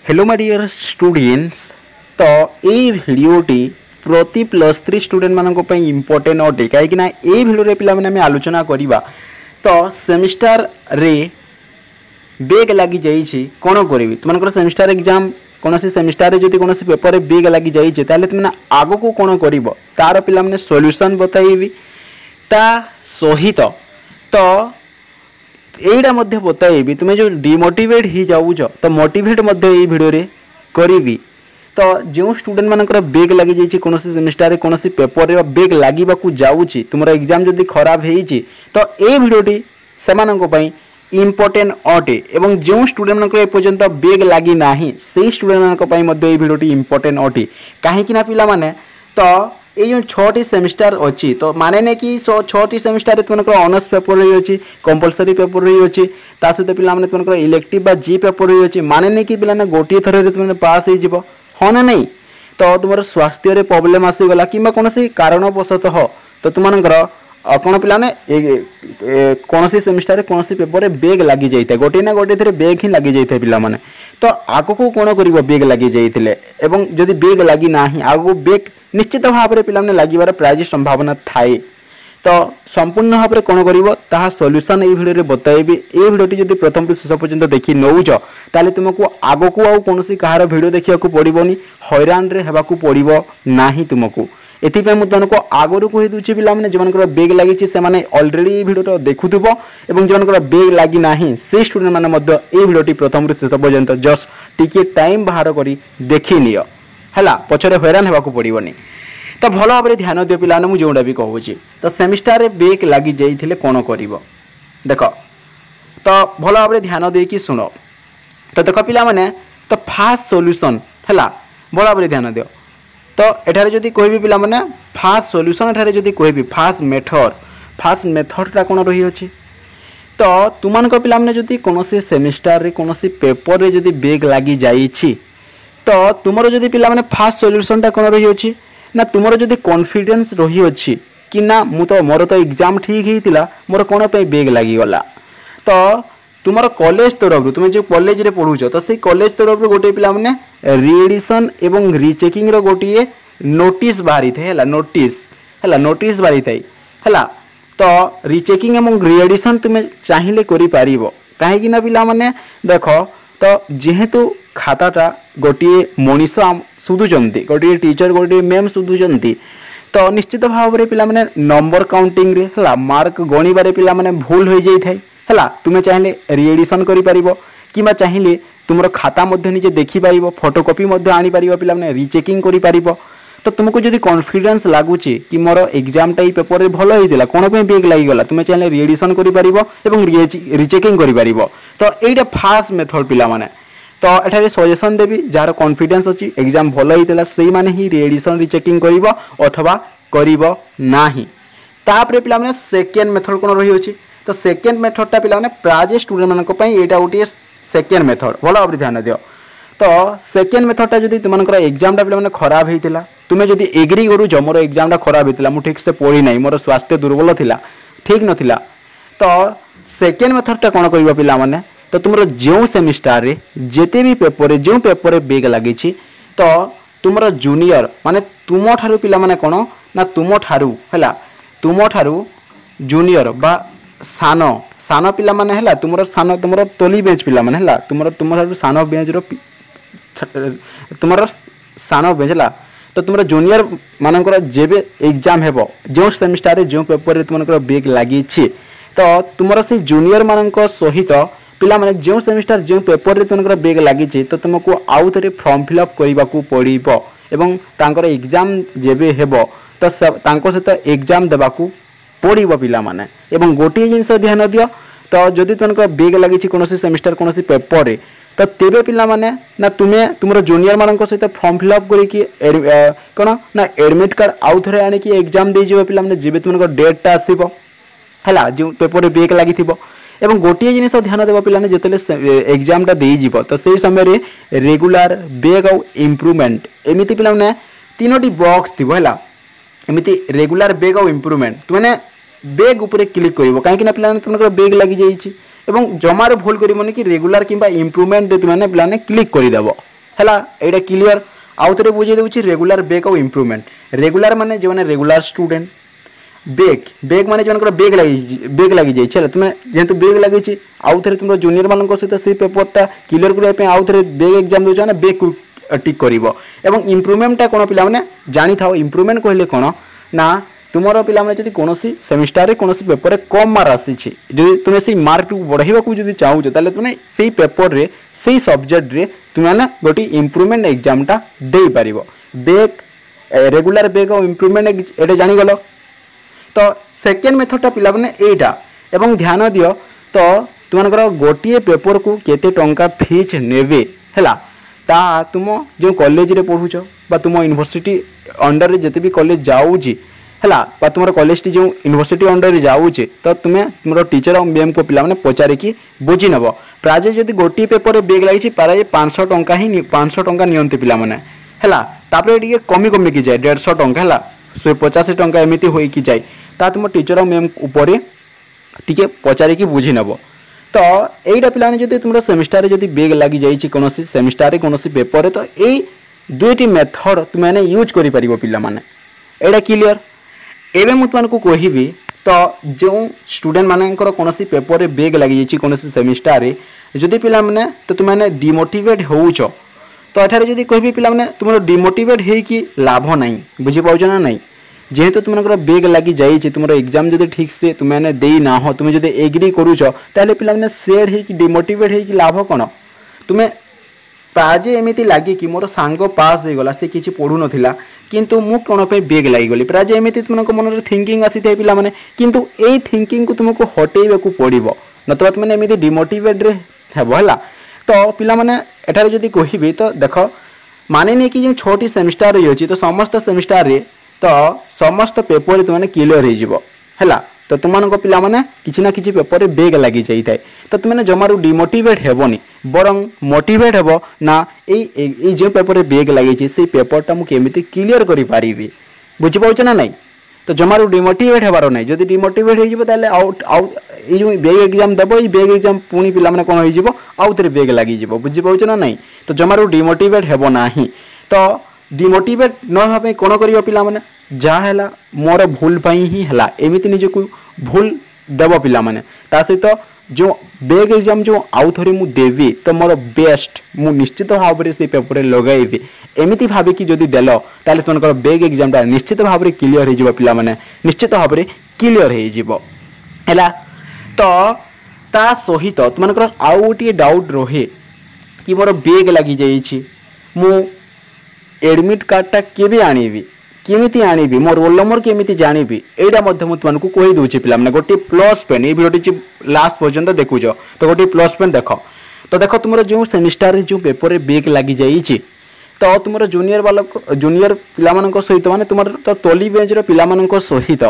Hello my dear students. तो ये भिडियोटी प्रति +3 स्टूडेंट मानक इम्पोर्टेंट अटे कहीं ये भिडियो पे आम आलोचना करवा। तो सेमिस्टर रे बेग लगी जाइए कौन करी तुम सेमिस्टर एग्जाम कौन सेमिस्टर रे जदि कौन पेपर बेग लगी जाइए तुमने आग को कौन कर तार पे सॉल्यूशन बताइबी ता सहित तो एटा मध्य बताइबी तुम्हें जो डिमोटिवेट ही जाऊच तो मोटिवेट मध्य ये भिडियो रे करी। तो जो स्टूडेंट मानकर बेग लगी जाइए कौन सेमिस्टर रे कौन पेपर रे बेग लगे जाऊँगी तुम एग्जाम जदि खराब होती तो ये भिडियोटी से इम्पोर्टेंट अटे एवं जो स्टूडेंट मानकर एपर्यंत बेग लगी ना से स्टूडेंट मानक ये भिडियोटी इम्पोर्टेंट अटे कहीं पिला माने तो ये जो 6टी सेमिस्टर अच्छी तो माने नहीं कि 6टी सेमिस्टर तुमको ऑनर्स पेपर रही अच्छी कंपलसरी पेपर रही अच्छी ता सहित पे तुमको इलेक्टिव बा जी पेपर रही अच्छी माने नहीं कि पिला गोटे थर तुम पास हो हाँ ना नहीं तो तुम स्वास्थ्य प्रोब्लेम आसीगला कि कौन कारणवशतः तो तुमर कौन पिलाने कौन सेमिस्टर कौन पेपर बेग लगी जाए गोटे ना गोटे थे बेग ही लगी जाए पिला माने तो आग को कौन कर बेग लगी जाते एवं जदि बेग लगी ना आग बेग निश्चित भाव में पिला लगे प्राय संभावना थाए। तो संपूर्ण भाव में कौन कर सॉल्यूशन ये भिडियो बताइबी। ये भिडियोटी जब प्रथम शेष पर्यंत देखी नौच ताले तुमको आग को आउ कौन कहार भिडियो देखा पड़ोनी हैरान होगाकू पड़ो ना तुमको एथिपाई मुझे तुमको आगुरी कही दूसरी पे जो बेग लगी से अलरेडी भिडियो देखुव और जो बेग लगी ना से स्टूडेंट मैंने ये भिडियोटी प्रथम शेष पर्यंत जस्ट टिके टाइम बाहर कर देखी नियो है पचर हैरान होगाकू पड़ोनी। तो भल भाव में ध्यान दियो पिला मुझे जोटा भी कहूँ तो सेमिस्टर रे बेग लगी जाइए कौन कर देख तो भल भाव में ध्यान देकी शुण तो देख पिला माने तो फास्ट सॉल्यूशन है भल भाव में ध्यान दियो तो एठारे जदि कहबी पिला माने फास्ट सॉल्यूशन एठारे जदि कहबी फास्ट मेथडटा कौन रही अछि तो तुमनक पिला माने जदि कौन सेमिस्टर रे कौन पेपर रे जदि बेग लगी जाइछि तो तुमरो जदि पिला माने फास्ट सॉल्यूशनटा कौन रही अछि ना तुमरो जदि कॉन्फिडेंस रही अछि कि ना मोर तो एग्जाम ठीक होता मोर कौन पे बेग लगी गला तो तुमर कॉलेज तरफ तुम जो कॉलेज रे पढ़ुच तो से कॉलेज तरफ गोटे पिला माने रीएडिशन एवं रीचेकिंग रो गोटे नोटिस बाहरी थे है नोटिस बाहरी थे है तो रीचेकिंग एवं रीएडिशन तुम चाहिए करि पारिबो कहीं ना पिला माने देख तो जेहेतु खाताटा गोटे मनीष सुधुचंती गोटे टीचर गोटे मैम सुधुचंती तो निश्चित भाव में पिला माने नंबर काउंटिंग रे हला मार्क गणिबारे पिला माने भूल हो जाई थाई हला तुमे चाहिए रीएडिशन करि पारिबो किबा चाहिए तुमरो खाता मध्य निजे देखि पारिबो फोटोकॉपी मध्य आनी पारिबो पिला माने रीचेकिंग करि पारिबो। तो तुमको जदि कॉन्फिडेंस लागुची कि मोर एग्जाम टाइप पेपर रे भलो होइतिला कोन पे बेग लागि गला तुमे चाहिए रीएडिशन करि पारिबो एवं रीचेकिंग करि पारिबो। तो एटा फास्ट मेथड पिला माने तो एठारे सजेशन देवी जार कॉन्फिडेंस अच्छी एग्जाम भल होता से माने ही रीएडिशन रीचेकिंग करिवो अथवा करिवो नाही। तापरे पिला माने सेकेंड मेथड कोन रही अछि तो सेकेंड मेथडटा पिला माने प्राय स्टूडेंट मानक पई एटा गोटे सेकेंड मेथड भल भाव ध्यान दियो। तो सेकेंड मेथडटा जदि तुमनकर एग्जामटा पिला माने खराब होइतिला तुमे जदि एग्री करूछ मोर एग्जामटा खराब होइतिला मु ठीक से पढ़ी नाही मोर स्वास्थ्य दुर्बल थिला ठीक नथिला तो सेकेंड मेथडटा कोन करिवो पिला माने तो तुम जो सेमिस्टर रे जेते भी पेपर रे जो पेपर रे बेग लगी तो तुम जूनियर माने तुम ठारू पिला माने कोन ना तुम ठारू है तुम ठारू जूनियर बा सानो सानो पिला माने है तुम सानो तुम तोली बेंच पिला माने है तुम ठारू सानो बेंच रो तुम सानो बेंच है तो तुम जूनियर मानकर जेबे एग्जाम हेबो जो सेमिस्टर रे जो पेपर रे तुमनकर बेग लगी तो तुम से जूनियर मानक सहित पिला माने जो सेमिस्टर जो पेपर रे तुमकर बेग लगी तो तुमको आउ थे फॉर्म फिलअप करने को पड़ो एवं तांकर एग्जाम जेबे हेबो तो तांको सहित एग्जाम देबाकू पड़ो पिला माने एवं गोटे जिनस ध्यान दियो तो जदि तुमकर बेग लगी कौन सेमिस्टर कौन पेपर रे तो तेबे पिला माने ना तुमे तुमर जूनियर मानक सहित फॉर्म फिलअप करिकी कौन ना एडमिट कार्ड आउ थे आनी एग्जाम दे जिवो पिला माने जेबे तुमकर डेटटा आसीबो हला जो पेपर रे बेग लगी थिबो एवं गोटे जिनिस ध्यान देव पे जिते एग्जामटा देजी तो से समय रेगुलर बेग आउ इम्प्रूवमेंट एमती पे तीनोटी बॉक्स थी है एमती रेगुलर बेग आउ इम्प्रूवमेंट तुमने बेग उपर क्लिक कर कहीं पे तुम बेग लगी जाइए जमार भूल कर कि रेगुलर कि इम्प्रूवमेंट तुमने पे क्लिक करदेव है यहाँ क्लीयर आउ थे बुझे दूसरी रेगुलर बेग और इम्प्रुवमेंट रेगुलर माने जो रेगुलर स्टूडेंट बेग बेग माने जो बेग लगी जाए तुम्हें जेहेतु बेग लगी आउ थे तुम जूनियर मान सहित से पेपरटा क्लीयर करने आउ थे बेग एग्जाम दौच ना बेग को टिक कर इम्प्रुवमेंटा कौन पे जानी था इम्प्रुवमेंट कहले कौन ना तुम पे कौन सेमिस्टार कौन पेपर में कम मार्क आसी तुम्हें से मार्क बढ़ावा को चाहूँ तुमने से पेपर रे से सब्जेक्ट रे तुम्हें गोटे इम्प्रुवमेंट एग्जामटा दे पार बेग रेगुलर बेग और इम्प्रुवमेंट ये जानीगल तो सेकेंड मेथडटा पिलाने एटा एवं ध्यान दियो तो तुमर गोटे पेपर को केते टंका फीस नेबे हैला ता तुम जो कॉलेज रे पढ़ुच बा तुम यूनिवर्सिटी अंडर रे जते भी कॉलेज जाऊँगी हैला बा तुम कॉलेज टी जो यूनिवर्सिटी अंडर रे जाऊँचे तो तुम्हें तुम टीचर और मैम को पिला पचारिकी बुझी नब प्राय जब गोटे पेपर बेग लगी प्राय 500 टंका ही 500 टंका नियंती पिला माने हैला तापर टिके कमी कमी की जाए 150 टंका हैला 150 टंका एमती हो जाए ता तुम टीचर और मैम उपर टिके पचारिकी बुझी नब तो यहीटा पिलाने जब तुम सेमिस्टार जब बेग लगी जाइए कौन सेमिस्टार कौन पेपर तो यही दुईटी मेथड तुमने यूज कर यहाँ क्लीयर एवं मुझे कहबी तो जो स्टूडेंट मानकर कौन पेपर में बेग लगी जाइए कौन सेमिस्टार जदि पिला माने तो तुमने डिमोटिवेट होउछ तो एठारे जदि कहबी पिला माने तुम डिमोटिवेट होइकी लाभ नहीं बुझी पाउछ ना नहीं जेहेतु तुमको बेग लगी जाइए तुम एग्जाम जब ठीक से तुमने दे ना हो तुम जो एग्री करुच ताले पिला माने सेड होइकी डिमोटिवेट होइकी लाभ कौन तुम्हें प्राय एमती लगे कि मोर सांग पास हो गला से किसी पढ़ु नथिला किंतु मु कौन पे बेग लगी प्राय एमती तुमको मन में थिंकिंग आसी थाए पिला माने किंतु ए थिंकिंग को तुमको हटेबा को पड़ो नतबा तुमने एमती डिमोटिवेट रे हेबो हला तो पिला माने एठारे जदि कहबी तो देख माने नहीं कि जो 6टी सेमिस्टार रही तो समस्त सेमिस्टार रे तो समस्त पेपर तुमने क्लीयर हो है तो तुम पिला माने किसी ना किसी पेपर रे बेग लगी जाए तो तुमने जमारू डिमोटिवेट हेबनी बरं मोटिवेट हेब ना जो पेपर रे बेग लगी से पेपरटा मुझे क्लीयर करि पारिबी बुझी पाउछ ना नहीं तो जमारू डिमोटिवेट हेबार नहीं जदि डिमोटिवेट हो ताले आउट आउट जो बेग एग्जाम देव ये बेग एग्जाम पुणी पिला माने कौन हो आउ थे बेग लगी बुझी पाउछ ना नहीं तो जमारू डिमोटिवेट हेब नाही तो डिमोटिवेट न होबे कोन करियो पिला माने जा हैला मोर भूल पाई ही हैला एमिति निजे को भूल देव पिला माने ता सहित जो बेग एग्जाम जो आउ थरे मु देवी तो मोर बेस्ट मु निश्चित भाव में से पेपर लगाइबी एमिति भाबे कि जदि देल ताले तुमकर बेग एग्जाम ता निश्चित भाव में क्लीयर हो जिवो पिला माने निश्चित भाव में क्लीयर हो जिवो हैला तो ता सहित तुमकर आउ गोटे डाउट रहे कि मोर बेग लगी जाइछि मु एडमिट कार्डटा केबे आनिबी केमिति आनिबी मो रोल नंबर केमिति जानिबी एटा मध्य मु तुमको कहि दोछि पिला माने गोटे प्लस पेन ए वीडियोटी लास्ट पर्यंत देखुछ तो गोटे प्लस पेन देख तो देख तुमर जो सेमिस्टार रे जो पेपर रे बेग लगी जाइछि तो तुमर जूनियर पिला मानक सहित माने तुमर तो तोली बेंच रो पिला मानक सहित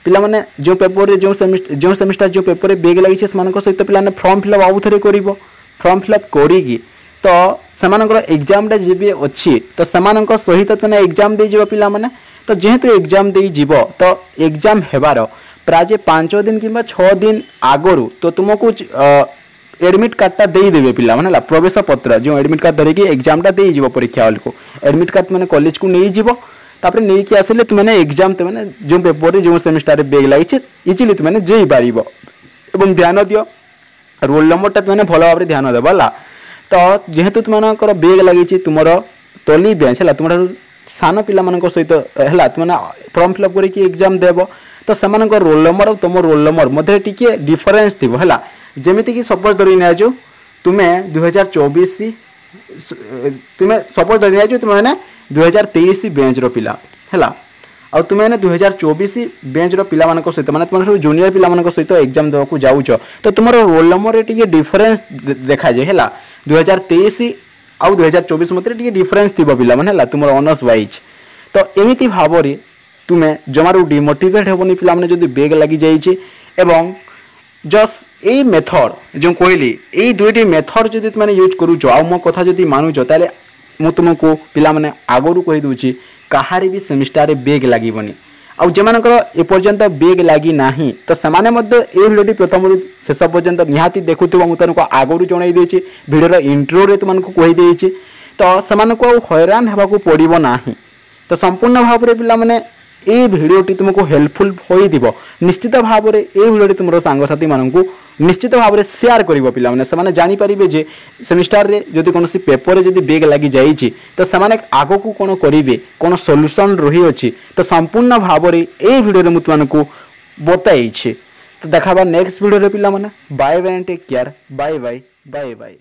पिला माने जो पेपर रे जो सेमिस्टार जो पेपर रे बेग लगी से मानक सहित पिला ने फॉर्म फिलअप आउ थरे करिवो फॉर्म फिलअप करिगी तो सेमानकर एग्जाम टा जी अच्छी तो सेमानक सहित तुमने एग्जाम दे जीव पिला माने तो जेहेतु एग्जाम दे जीव तो एग्जाम हेबार प्राय 5 दिन कि 6 दिन आगरू तो तुमको एडमिट कार्डटा दे देबे पिला माने प्रवेश पत्र जो एडमिट कार्ड धरिकी एग्जामटा दे जीव परीक्षा हॉल को एडमिट कार्ड तुमने कॉलेज को नहीं जीव तापर नहीं कि आसिले तुमने एग्जाम तुमने जो पेपर जो सेमिस्टार बेग लगी इजिली तुमने जेई पारिबो एवं ध्यान दियो रोल नंबरटा तुमने भल भाव ध्यान देबो ला तो जेहेतु तुमकर बेग लगी तुम तली बेंच है तुम सान पिला सहित है तुमने फॉर्म फिलअप करके एग्जाम देव तो से रोल नंबर और तुम रोल नंबर मध्य टिके डिफरेन्स थी है जमीती कि सपोज धरी निज तुम्हें 2024 तुम्हें सपोज धरी निज तुम्हें 2023 बेंच रो पिला है आ तुम्हें 2024 बेंच रो पिला मानक सहित माने तुम जूनियर पिला मानक सहित एग्जाम देवा को जाउछ तो तुम रोल नंबर टिके डिफरेन्स देखा जाए है 2023 आउ 2024 मध्य टिके डिफरेन्स थी पिला माने तुम ऑनर्स वाइज तो एमिति भाव में तुम्हें जमारू डिमोटिवेट हेबनी पिला माने जदि बेग लगी जाइए एवं जस्ट यही मेथड जो कहली यही दुईटी मेथड जदि तुमने यूज करूच आ मो कथा जदि मानुच ताले मु तुमको पिला माने आगरू कहि दूची कहारी भी सेमिस्टार रे बेग लागबनी आ जेमानकर एपर्यंत बेग लगी नाही तो सेमाने मध्य ए भिडियोटी प्रथम शेष पर्यंत निहाती देखुथबो मु तुमको आगरू जणाई देछि भिडियोर इंट्रो रे तुमको कहि देछि तो सेमानकु हैरान होगाकू पड़ो ना। तो संपूर्ण भाव में पिला ये भिडटी तुमको हेल्पफुल हो निश्चित भाव में ये भिडटी तुम सांगसाथी मानू निश्चित भाव में शेयर कर पिला से जानीपारे जे सेमिस्टार रे जदि कौन पेपर जदि बेग लगी जाइए तो से आग को कौन करेंगे कौन सॉल्यूशन रही अच्छी तो संपूर्ण भाव में ये भिडियो मुझे तुमको बताई। तो देखा नेक्स्ट भिडियो पिला bye bye take care bye bye bye bye.